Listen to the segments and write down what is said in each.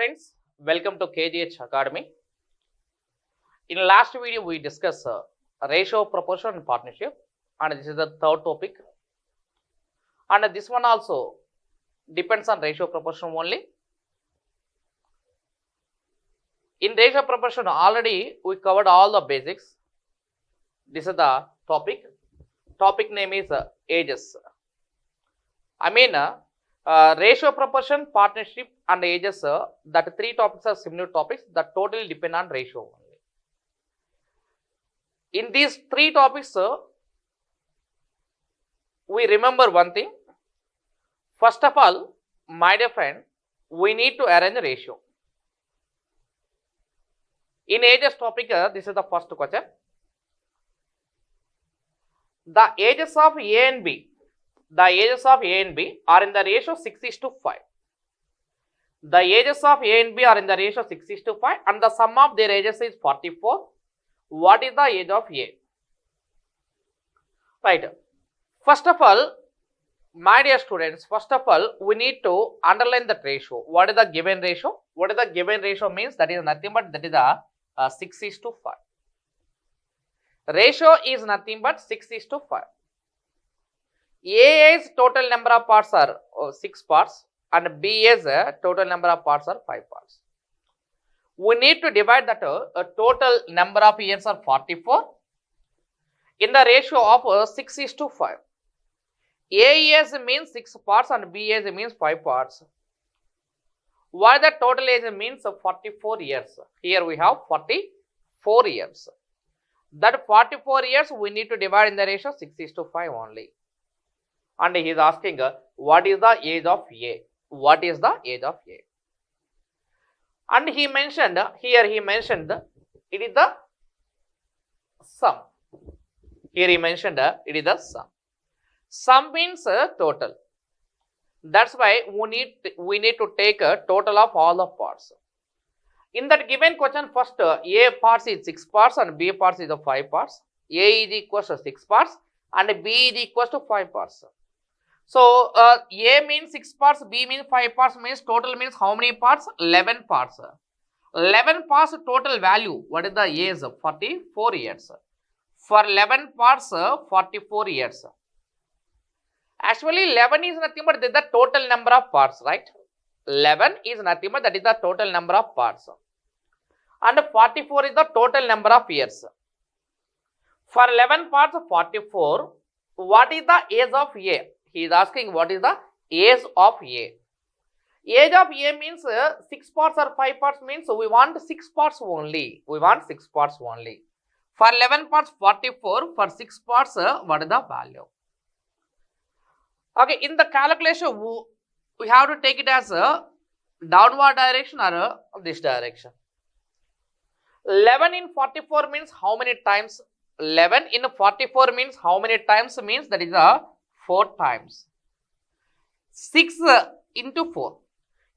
friends, welcome to KGH Academy. In last video we discussed ratio, proportion and partnership, and this is the third topic, and this one also depends on ratio proportion only. In ratio proportion already we covered all the basics. This is the topic name is ages. Ratio, proportion, partnership and ages, that three topics are similar topics that totally depend on ratio only. In these three topics, we remember one thing. First of all, my dear friend, we need to arrange a ratio. In ages topic, this is the first question. The ages of A and B. The ages of A and B are in the ratio 6:5. The ages of A and B are in the ratio 6:5 and the sum of their ages is 44. What is the age of A? Right. First of all, my dear students, first of all, we need to underline that ratio. What is the given ratio? What is the given ratio means? That is nothing but that is a 6:5. Ratio is nothing but 6:5. A's total number of parts are 6 parts and B's total number of parts are 5 parts. We need to divide that total number of years are 44 in the ratio of 6:5. A's means 6 parts and B's means 5 parts. What the total age means 44 years. Here we have 44 years. That 44 years we need to divide in the ratio 6:5 only. And he is asking what is the age of A? What is the age of A? And he mentioned here, it is the sum. Here he mentioned it is the sum. Sum means total. That's why we need to take a total of all the parts. In that given question, first A parts is 6 parts and B parts is 5 parts. A is equals to 6 parts and B is equals to 5 parts. So A means 6 parts, B means 5 parts, means total means how many parts? 11 parts. 11 parts total value. What is the age? 44 years. For 11 parts, 44 years. Actually 11 is nothing but the total number of parts, right? 11 is nothing but that is the total number of parts. And 44 is the total number of years. For 11 parts, 44, what is the age of A? He is asking what is the age of A. Age of A means 6 parts or 5 parts means we want 6 parts only. We want 6 parts only. For 11 parts 44, for 6 parts what is the value? Okay, in the calculation we have to take it as a downward direction or this direction. 11 in 44 means how many times? 11 in 44 means how many times? Means that is a 4 times. 6 into 4.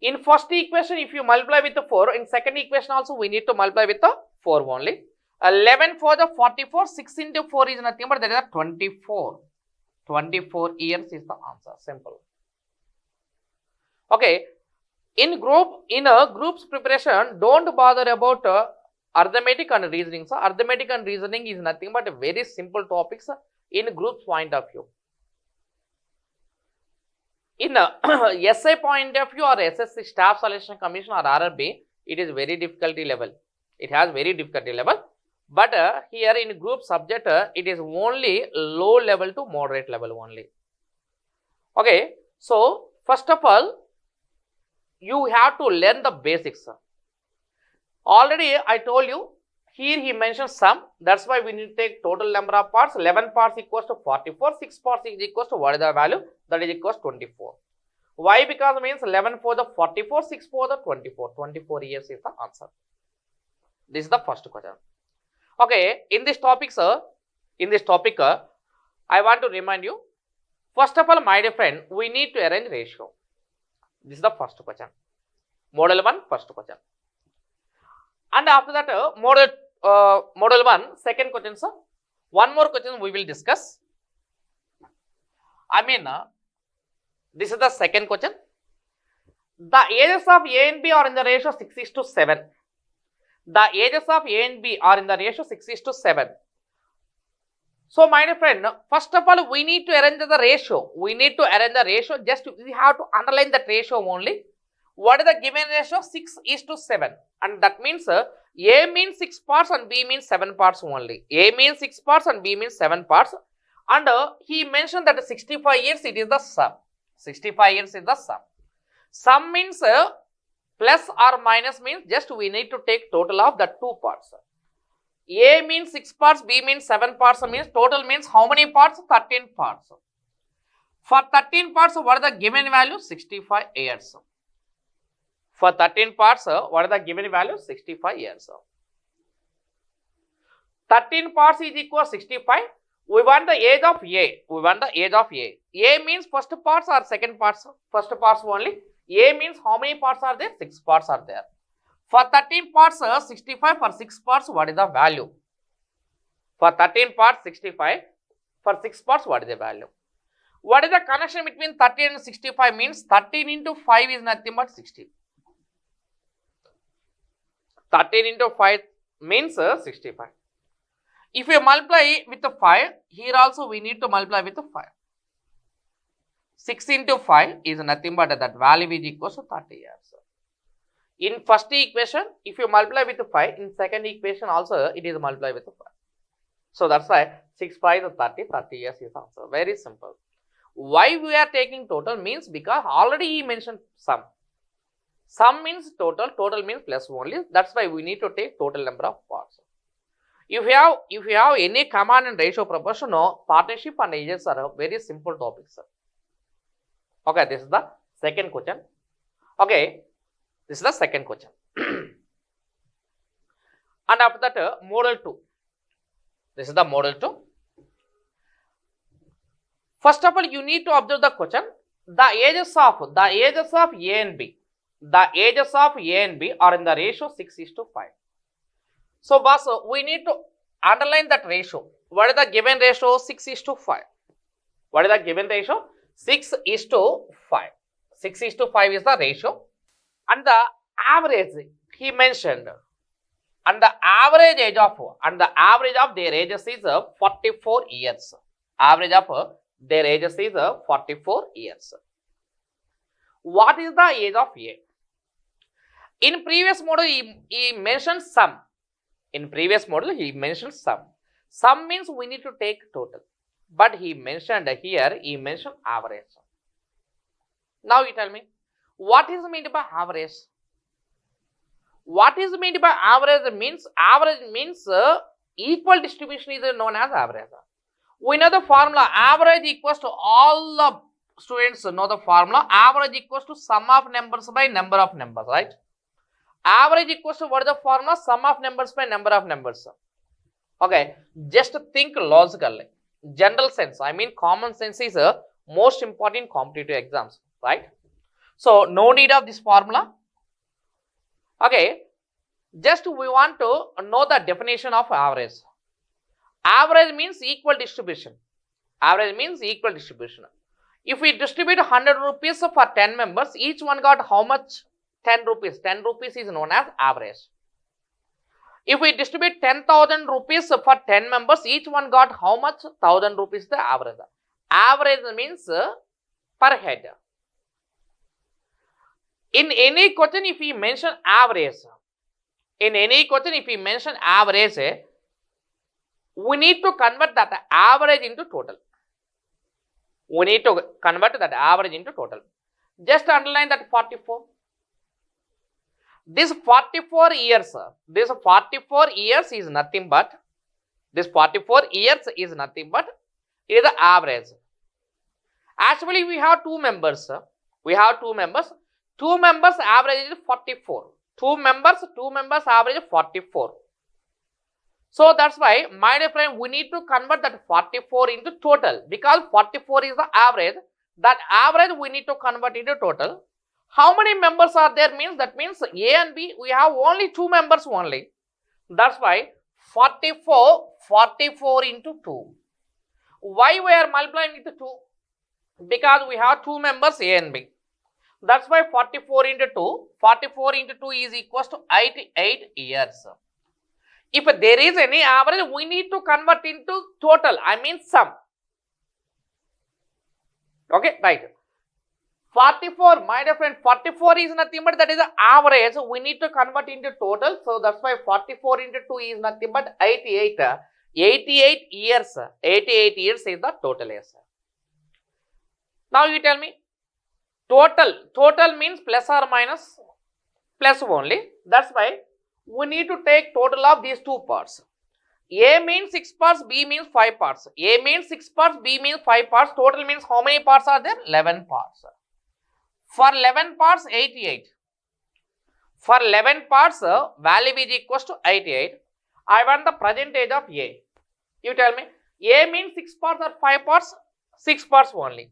In first equation, if you multiply with the 4, in second equation also we need to multiply with the 4 only. 11 for the 44, 6 into 4 is nothing but that is a 24. 24 years is the answer. Simple. Okay. In a group's preparation, don't bother about arithmetic and reasoning. So arithmetic and reasoning is nothing but very simple topics in group's point of view. In essay point of view or SSC Staff Selection Commission or RRB, it is very difficulty level. It has very difficulty level. But here in group subject, it is only low level to moderate level only. Okay. So first of all, you have to learn the basics. Already I told you, here he mentions sum. That's why we need to take total number of parts. 11 parts equals to 44. 6 parts is equals to what is the value? That is equals 24. Why? Because it means 11 for the 44, 6 for the 24. 24 years is the answer. This is the first question. Okay, in this topic, sir, I want to remind you, first of all, my dear friend, we need to arrange ratio. This is the first question. Model 1, first question. And after that, model 1, second question, sir. One more question we will discuss. This is the second question. The ages of A and B are in the ratio 6:7. The ages of A and B are in the ratio 6:7. So, my dear friend, first of all, we need to arrange the ratio. We need to arrange the ratio. Just we have to underline that ratio only. What is the given ratio? 6:7. And that means A means 6 parts and B means 7 parts only. A means 6 parts and B means 7 parts. And he mentioned that 65 years it is the sum. 65 years is the sum. Sum means plus or minus means just we need to take total of the 2 parts. A means 6 parts, B means 7 parts, means total means how many parts? 13 parts. For 13 parts, what is the given value? 65 years. For 13 parts, what is the given value? 65 years. 13 parts is equal to 65. We want the age of A. We want the age of A. A means first parts or second parts? First parts only. A means how many parts are there? 6 parts are there. For 13 parts, 65. For 6 parts, what is the value? For 13 parts, 65. For 6 parts, what is the value? What is the connection between 13 and 65? Means 13 into 5 is nothing but 60. 13 into 5 means 65. If you multiply with the 5, here also we need to multiply with the 5. 6 into 5 is nothing but that value is equal to 30 years. In first equation, if you multiply with 5, in second equation also it is multiplied with 5. So that's why 6, 5 is 30, 30 years is answer. Very simple. Why we are taking total means because already he mentioned sum. Sum means total, total means plus only. That's why we need to take total number of parts. If you have any command and ratio proportion, no, partnership and ages are very simple topics. Okay, this is the second question. Okay. This is the second question. And after that, model 2. This is the model 2. First of all, you need to observe the question. The ages of A and B. The ages of A and B are in the ratio 6:5. So, boss, we need to underline that ratio. What is the given ratio? 6:5. What is the given ratio? 6:5. 6:5 is the ratio. And the average he mentioned, and the average age of their ages is 44 years. Average of their ages is 44 years. What is the age of A? In previous model he mentioned sum. In previous model he mentioned sum. Sum means we need to take total. But he mentioned here, he mentioned average. Now you tell me. What is meant by average? What is meant by average means equal distribution is known as average. We know the formula average equals to all the students know the formula average equals to sum of numbers by number of numbers, right? Average equals to what is the formula? Sum of numbers by number of numbers. Okay, just think logically. General sense, I mean common sense is most important in competitive exams, right? So, no need of this formula. Okay, just we want to know the definition of average. Average means equal distribution. Average means equal distribution. If we distribute 100 rupees for 10 members, each one got how much? 10 rupees. 10 rupees is known as average. If we distribute 10,000 rupees for 10 members, each one got how much? 1,000 rupees the average. Average means per head. In any question, if we mention average, we need to convert that average into total. We need to convert that average into total. Just underline that 44. This 44 years is nothing but, it is the average. Actually, we have two members. Two members average is 44. Two members average is 44. So that's why, my dear friend, we need to convert that 44 into total because 44 is the average. That average we need to convert into total. How many members are there means that means A and B we have only two members only. That's why 44 into 2. Why we are multiplying with 2? Because we have two members A and B. That's why 44 into 2, 44 into 2 is equals to 88 years. If there is any average, we need to convert into total, I mean sum. Okay, right. 44, my dear friend, 44 is nothing but that is the average. We need to convert into total. So that's why 44 into 2 is nothing but 88. 88 years. 88 years is the total years. Now you tell me, total means plus or minus plus only. That's why we need to take total of these two parts. A means 6 parts, B means 5 parts. A means 6 parts, B means 5 parts. Total means how many parts are there? 11 parts. For 11 parts, 88. For 11 parts, value is equals to 88. I want the present age of A. You tell me, A means 6 parts or 5 parts? 6 parts only.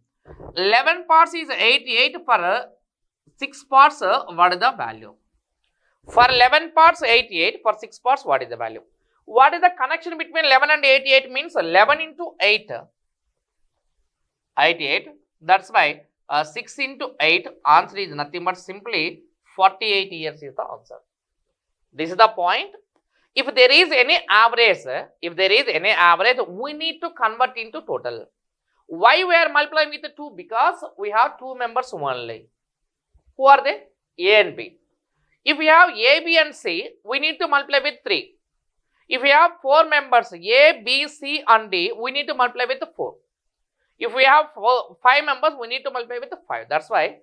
11 parts is 88. For 6 parts, what is the value? For 11 parts, 88. For 6 parts, what is the value? What is the connection between 11 and 88 means 11 into 8. 88. That's why 6 into 8, answer is nothing but simply 48 years is the answer. This is the point. If there is any average, we need to convert into total. Why we are multiplying with 2? Because we have 2 members only. Who are they? A and B. If we have A, B and C, we need to multiply with 3. If we have 4 members, A, B, C and D, we need to multiply with 4. If we have 5 members, we need to multiply with 5. That's why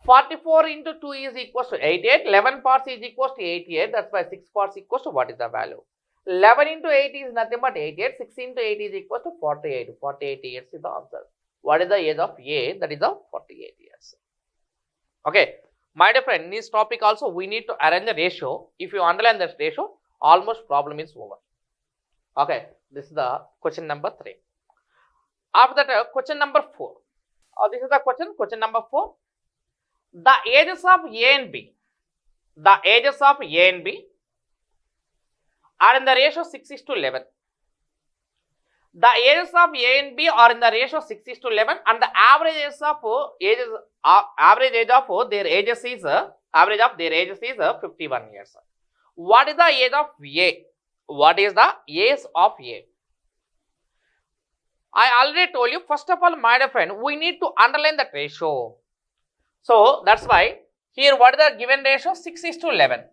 44 into 2 is equals to 88. 11 parts is equals to 88. That's why 6 parts equals to what is the value? 11 into 8 is nothing but 88. 6 into 8 is equals to 48. 48 years is the answer. What is the age of A? That is the 48 years. Okay. My dear friend, in this topic also we need to arrange a ratio. If you underline this ratio, almost problem is over. Okay. This is the question number 3. After that, question number 4. This is the question number 4. The ages of A and B. The ages of A and B are in the ratio 6:11. The ages of A and B are in the ratio 6:11, and the average age of their ages is 51 years. What is the age of A? What is the age of A? I already told you, first of all, my dear friend, we need to underline that ratio. So, that's why here what is the given ratio? 6:11.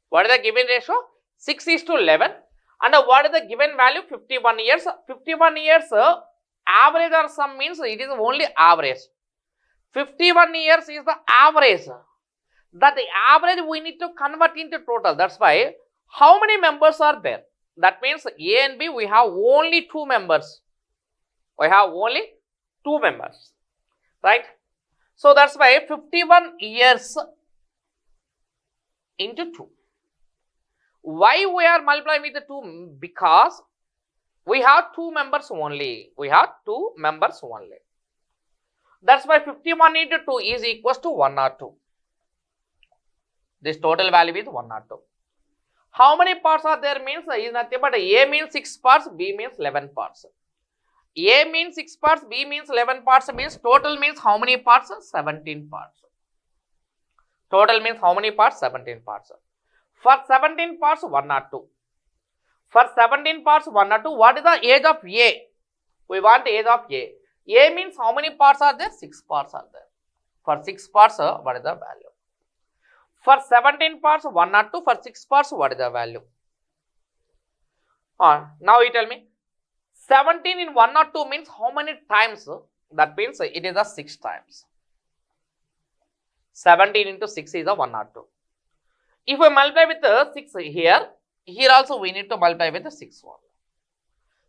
What is the given ratio? 6:11. And what is the given value? 51 years. 51 years average or sum means it is only average. 51 years is the average. That the average we need to convert into total. That's why how many members are there? That means A and B we have only 2 members. We have only 2 members. Right? So that's why 51 years into 2. Why we are multiplying with the 2? Because we have 2 members only. We have 2 members only. That's why 51 into 2 is equals to 102. This total value is 102. How many parts are there means is nothing but A means 6 parts, B means 11 parts. A means 6 parts, B means 11 parts means total means how many parts? 17 parts. Total means how many parts? 17 parts. For 17 parts, 102. For 17 parts, 102. What is the age of A? We want age of A. A means how many parts are there? 6 parts are there. For 6 parts, what is the value? For 17 parts, 102. For 6 parts, what is the value? Now you tell me. 17 in 102 means how many times? That means it is a 6 times. 17 into 6 is a 102. If we multiply with 6 here also we need to multiply with 6 1.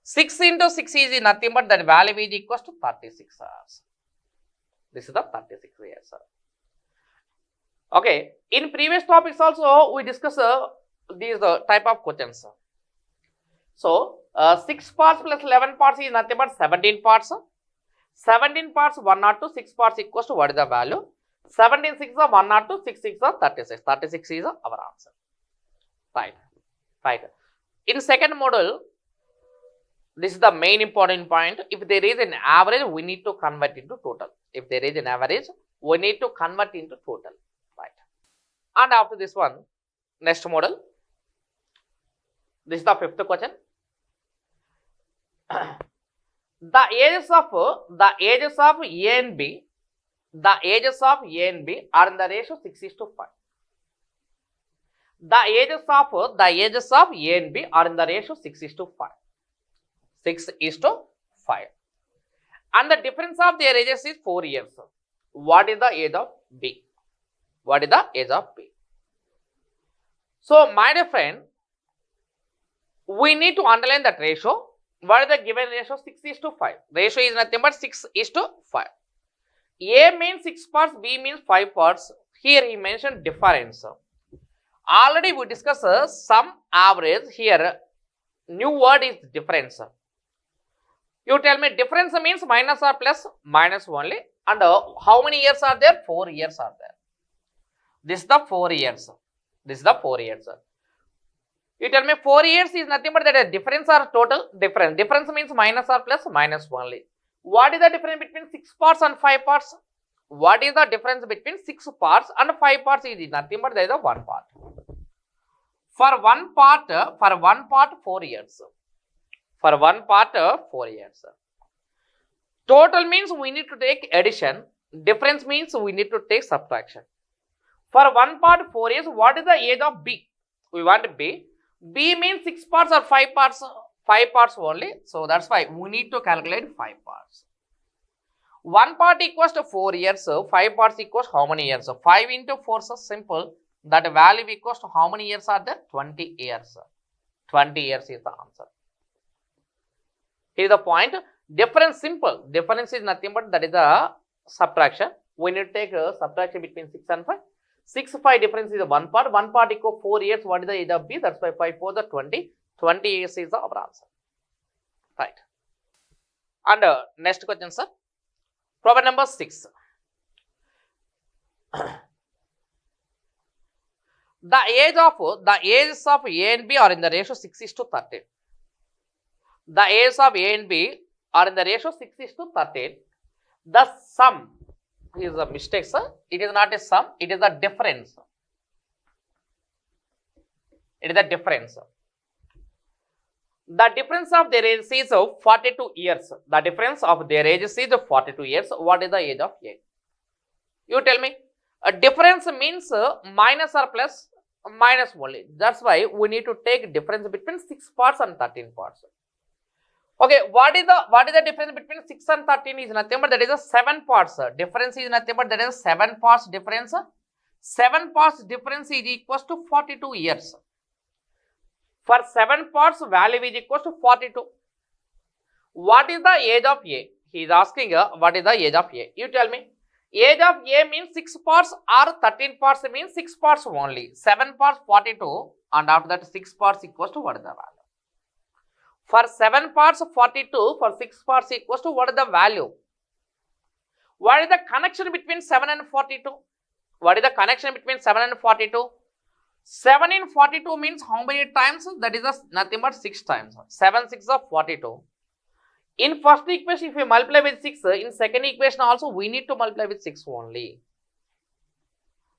6 into 6 is nothing but that value is equals to 36 hours. This is the 36 years. Okay. In previous topics also we discussed these type of questions. So 6 parts plus 11 parts is nothing but 17 parts. 17 parts 102, 6 parts equals to what is the value? 17 6 is 102, 6 6 is 36. 36 is our answer. Right. In second module, this is the main important point. If there is an average, we need to convert into total. If there is an average, we need to convert into total, right? And after this one, next model. This is the fifth question. The ages of A and B, are in the ratio 6:5. The ages of A and B are in the ratio 6:5. 6:5. And the difference of their ages is 4 years. What is the age of B? What is the age of B? So, my dear friend, we need to underline that ratio. What is the given ratio? 6:5. Ratio is nothing but 6:5. A means 6 parts, B means 5 parts. Here he mentioned difference. Already we discussed sum, average. Here new word is difference. You tell me difference means minus or plus? Minus only. And how many years are there? 4 years are there. This is the 4 years. This is the 4 years. You tell me 4 years is nothing but that difference or total difference. Difference means minus or plus? Minus only. What is the difference between 6 parts and 5 parts? What is the difference between 6 parts and 5 parts? Is nothing but there is a 1 part. For one part 4 years. For one part 4 years. Total means we need to take addition. Difference means we need to take subtraction. For one part 4 years, what is the age of B? We want B. B means 6 parts or 5 parts? 5 parts only. So that's why we need to calculate 5 parts. 1 part equals to 4 years. 5 parts equals how many years? 5 into 4 is simple. That value equals to how many years are there? 20 years. 20 years is the answer. Here is the point. Difference simple. Difference is nothing but that is a subtraction. We need to take a subtraction between 6 and 5. 6, 5 difference is 1 part. 1 part equal 4 years. What is the age of B? That's why 5 4 the 20. 20 years is our answer. Right. And next question, sir. Problem number 6. The ages of A and B are in the ratio 6:13. The ages of A and B are in the ratio 6:13. The sum is a mistake, sir. It is not a sum. It is a difference. It is a difference. The difference of their ages is 42 years. The difference of their ages is 42 years. What is the age of A? You tell me. A difference means minus or plus? Minus only. That's why we need to take difference between 6 parts and 13 parts. Okay, what is the difference between 6 and 13 is nothing but that is a 7 parts. Difference is nothing but that is a 7 parts difference. 7 parts difference is equals to 42 years. For 7 parts value is equals to 42. What is the age of A? He is asking what is the age of A? You tell me. Age of A means 6 parts or 13 parts means 6 parts only. 7 parts 42 and after that 6 parts equals to what is the value? For 7 parts 42, for 6 parts equals to what is the value? What is the connection between 7 and 42? What is the connection between 7 and 42? 7 in 42 means how many times? That is nothing but 6 times. 7 6 of 42. In first equation, if we multiply with 6, in second equation also we need to multiply with 6 only.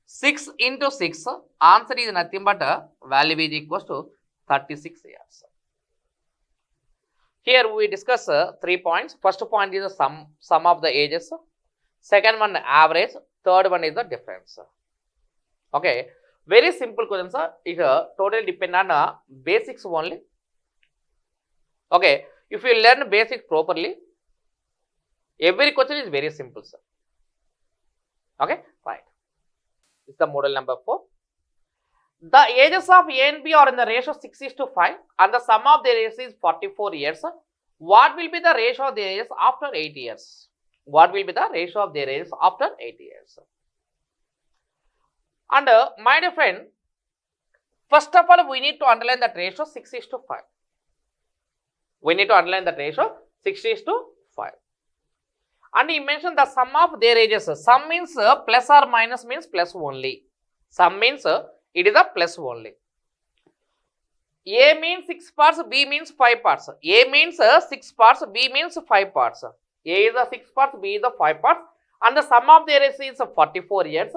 6 into 6, answer is nothing but value is equals to 36 years. Here we discuss 3 points. First point is the sum of the ages. Second one average. Third one is the difference. Okay. Very simple question, sir. It totally depend on basics only. Okay. If you learn basics properly, every question is very simple, sir. Okay. Right. This is the model number 4. The ages of A and B are in the ratio 6:5 and the sum of their ages is 44 years. What will be the ratio of their ages after 8 years? What will be the ratio of their ages after 8 years? And my dear friend, first of all, we need to underline that ratio 6:5. We need to underline that ratio 6:5. And he mentioned the sum of their ages. Sum means plus or minus means plus only. Sum means it is a plus only. A means 6 parts, B means 5 parts. A means 6 parts, B means 5 parts. A is the 6 parts, B is the 5 parts. and the sum of their ages is 44 years.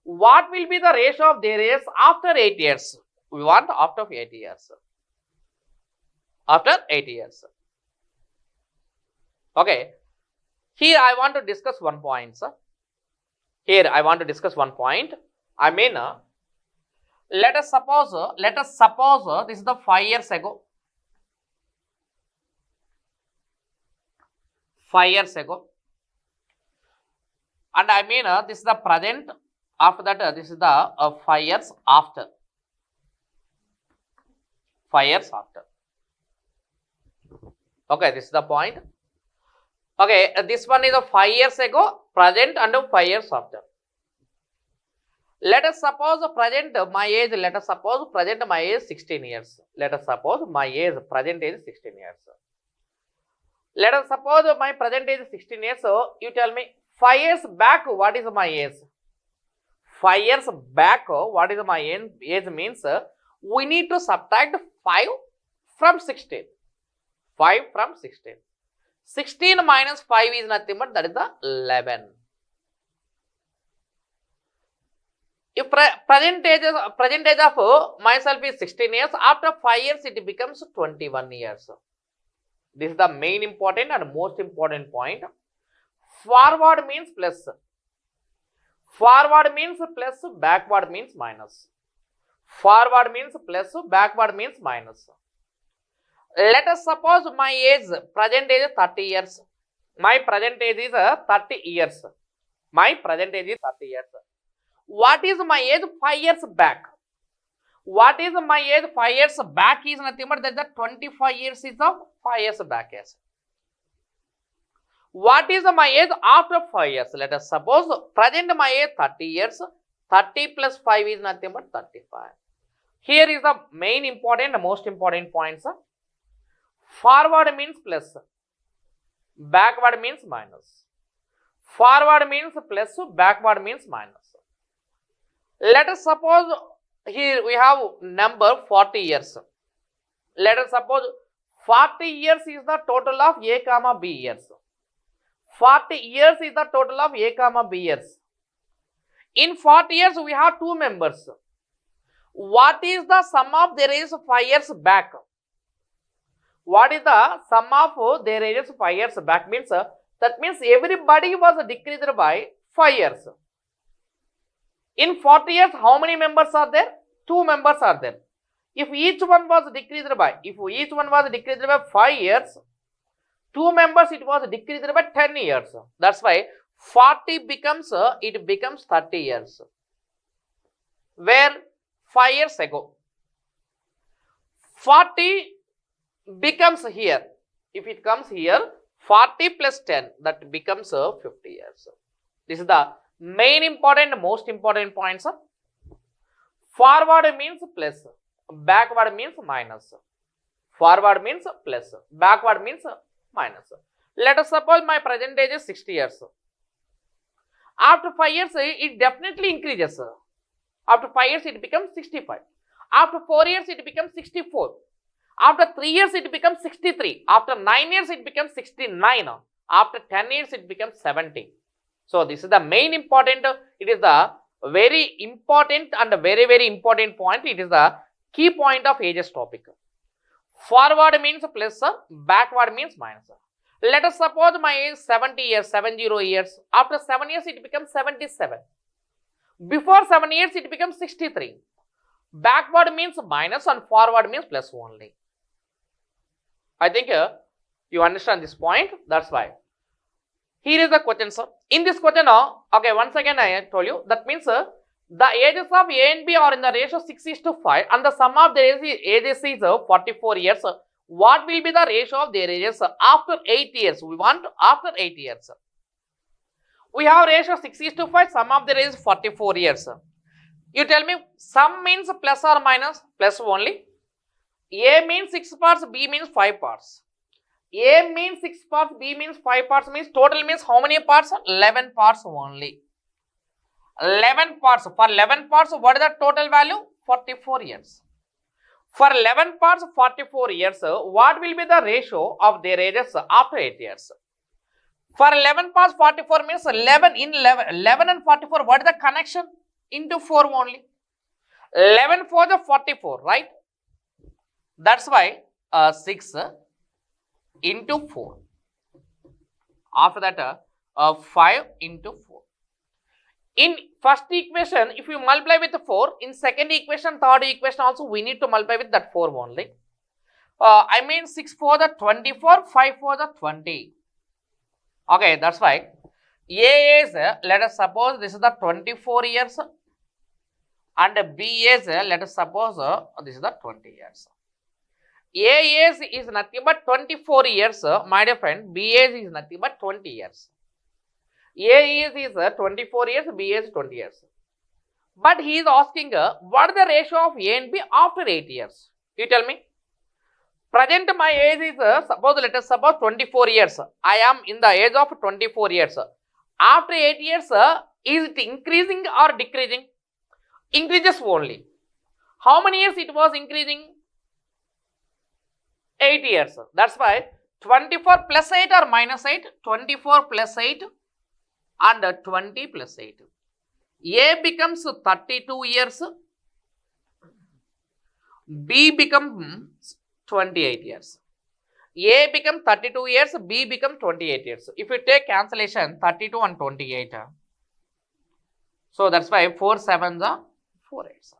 What will be the ratio of their ages after 8 years? We want after 8 years. After 8 years. Okay. Here I want to discuss one point, sir. Here I want to discuss one point. I mean, let us suppose this is the 5 years ago. 5 years ago. And I mean, this is the present. After that, this is the 5 years after. 5 years after. Okay, this is the point. Okay, this one is a 5 years ago, present, and 5 years after. Let us suppose present my age. Let us suppose present my age 16 years. Let us suppose my age present age 16 years. Let us suppose my present age 16 years. So you tell me 5 years back what is my age? 5 years back what is my age means we need to subtract 5 from 16. 5 from 16. 16 minus 5 is nothing but that is the 11. If present age of myself is 16 years, after 5 years it becomes 21 years. This is the main important and most important point. Forward means plus. Forward means plus, backward means minus. Forward means plus, backward means minus. Let us suppose my age, present age is 30 years. My present age is 30 years. My present age is 30 years. What is my age 5 years back? What is my age 5 years back is nothing but that the 25 years is of 5 years back. Yes. What is my age after 5 years? Let us suppose present my age 30 years. 30 plus 5 is nothing but 35. Here is the main important, most important points. Forward means plus, backward means minus. Forward means plus, backward means minus. Let us suppose here we have number 40 years. Let us suppose 40 years is the total of A comma B years. 40 years is the total of A comma B years. In 40 years we have two members. What is the sum of their ages 5 years back? What is the sum of their ages 5 years back means? That means everybody was decreased by 5 years. In 40 years, how many members are there? 2 members are there. If each one was decreased by 5 years, 2 members it was decreased by 10 years. That's why 40 becomes, it becomes 30 years. Where 5 years ago, 40 becomes here. If it comes here, 40 plus 10, that becomes 50 years. This is the main important, most important points. Forward means plus, backward means minus. Forward means plus, backward means minus. Let us suppose my present age is 60 years. After 5 years, it definitely increases. After 5 years, it becomes 65. After 4 years, it becomes 64. After 3 years, it becomes 63. After 9 years, it becomes 69. After 10 years, it becomes 70. So, this is the main important, it is the very important and very, very important point. It is the key point of ages topic. Forward means plus, backward means minus. Let us suppose my age is 70 years, 70 years. After 7 years, it becomes 77. Before 7 years, it becomes 63. Backward means minus and forward means plus only. I think you understand this point. That's why. Here is the question, sir. In this question, okay, once again I told you, that means the ages of A and B are in the ratio 6:5 and the sum of their ages is 44 years. What will be the ratio of their ages after 8 years? We want after 8 years. We have ratio 6:5, sum of their ages 44 years. You tell me, sum means plus or minus? Plus only. A means 6 parts, B means 5 parts. A means 6 parts, B means 5 parts, means total means how many parts? 11 parts only. 11 parts. For 11 parts, what is the total value? 44 years. For 11 parts, 44 years, what will be the ratio of their ages after 8 years? For 11 parts 44 means 11 in 11 and 44, what is the connection? Into 4 only. 11 for the 44, right? That's why 6 into 4. After that 5 into 4. In first equation, if you multiply with 4, in second equation, third equation also, we need to multiply with that 4 only. I mean 6 for the 24, 5 for the 20. Okay, that's why A is, let us suppose this is the 24 years and B is, let us suppose this is the 20 years. A is nothing but 24 years, my dear friend. B is nothing but 20 years. A is 24 years, B is 20 years. But he is asking what is the ratio of A and B after 8 years? You tell me. Present my age is let us suppose 24 years. I am in the age of 24 years. After 8 years, is it increasing or decreasing? Increases only. How many years it was increasing? 8 years. That's why 24 plus 8 or minus 8, 24 plus 8 and 20 plus 8. A becomes 32 years, B becomes 28 years. A becomes 32 years, B becomes 28 years. If you take cancellation, 32 and 28. So that's why 4 7s are 4 8s.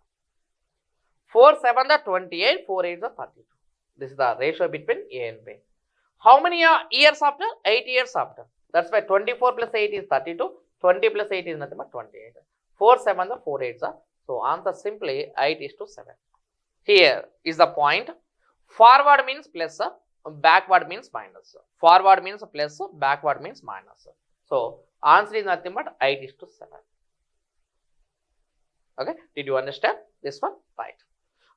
4 7s are 28, 4 8s are 32. This is the ratio between A and B. How many years after? 8 years after. That's why 24 plus 8 is 32. 20 plus 8 is nothing but 28. 4 7s are 4 8s. So answer simply 8:7. Here is the point. Forward means plus, backward means minus. Forward means plus, backward means minus. So answer is nothing but 8:7. Okay, did you understand this one? Right.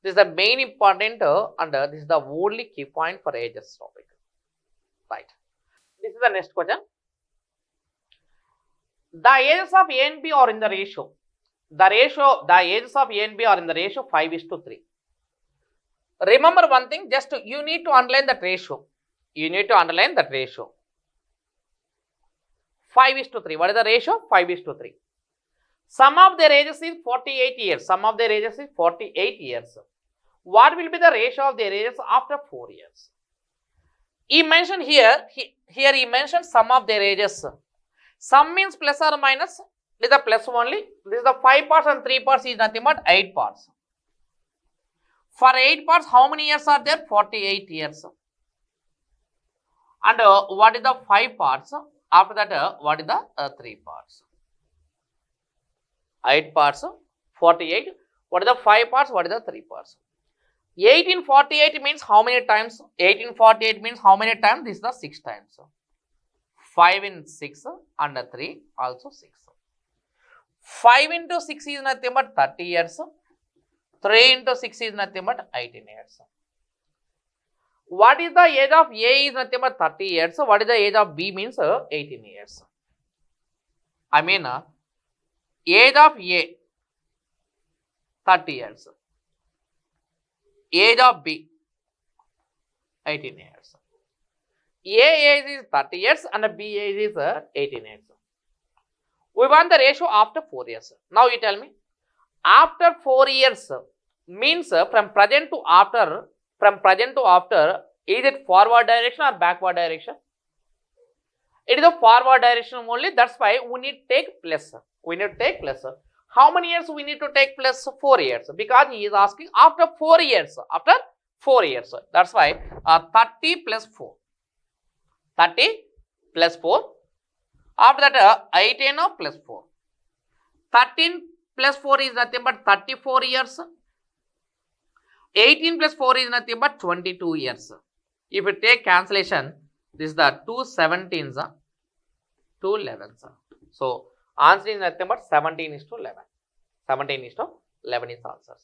This is the main important and this is the only key point for ages topic. Right. This is the next question. The ages of A and B are in the ratio. The ages of A and B are in the ratio 5:3. Remember one thing, just you need to underline that ratio. You need to underline that ratio. 5:3. What is the ratio? 5:3. Sum of their ages is 48 years. Sum of their ages is 48 years. What will be the ratio of their ages after 4 years? He mentioned here he mentioned sum of their ages. Sum means plus or minus. This is the plus only. This is the 5 parts and 3 parts is nothing but 8 parts. For 8 parts, how many years are there? 48 years. And what is the 5 parts? After that, what is the 3 parts? 8 parts, 48. What is the 5 parts? What is the 3 parts? 1848 means how many times? 1848 means how many times? This is the 6 times. 5 in 6 and 3 also 6. 5 into 6 is nothing but 30 years. 3 into 6 is nothing but 18 years. What is the age of A is nothing but 30 years. What is the age of B means 18 years. I mean age of A 30 years. Age of B 18 years. A age is 30 years and B age is 18 years. We want the ratio after 4 years. Now you tell me. After 4 years means from present to after, is it forward direction or backward direction? It is a forward direction only. That's why we need to take plus. We need to take plus. How many years we need to take plus? 4 years. Because he is asking after 4 years. After 4 years. That's why 30 plus 4. 30 plus 4. After that 18 plus 4. 13 plus 4 is nothing but 34 years. 18 plus 4 is nothing but 22 years. If you take cancellation, this is the 2 17s, 2 11s. So answer is nothing but 17:11. 17:11 is the answer.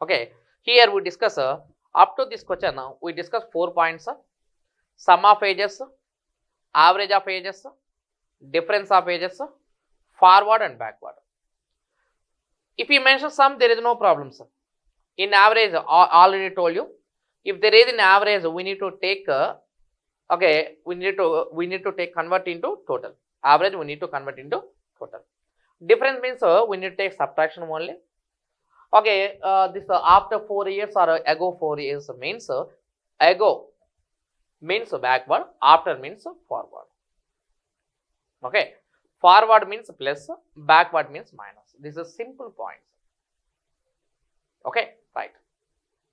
Okay, here we discuss up to this question. We discuss 4 points: sum of ages, average of ages, difference of ages, forward and backward. If you mention sum, there is no problem, sir. In average, already told you, if there is an average, we need to take Okay, we need to take convert into total. Average we need to convert into total. Difference means we need to take subtraction only. Okay, this after 4 years or ago 4 years means ago means backward, after means forward. Okay, forward means plus, backward means minus. This is simple points. Okay, right.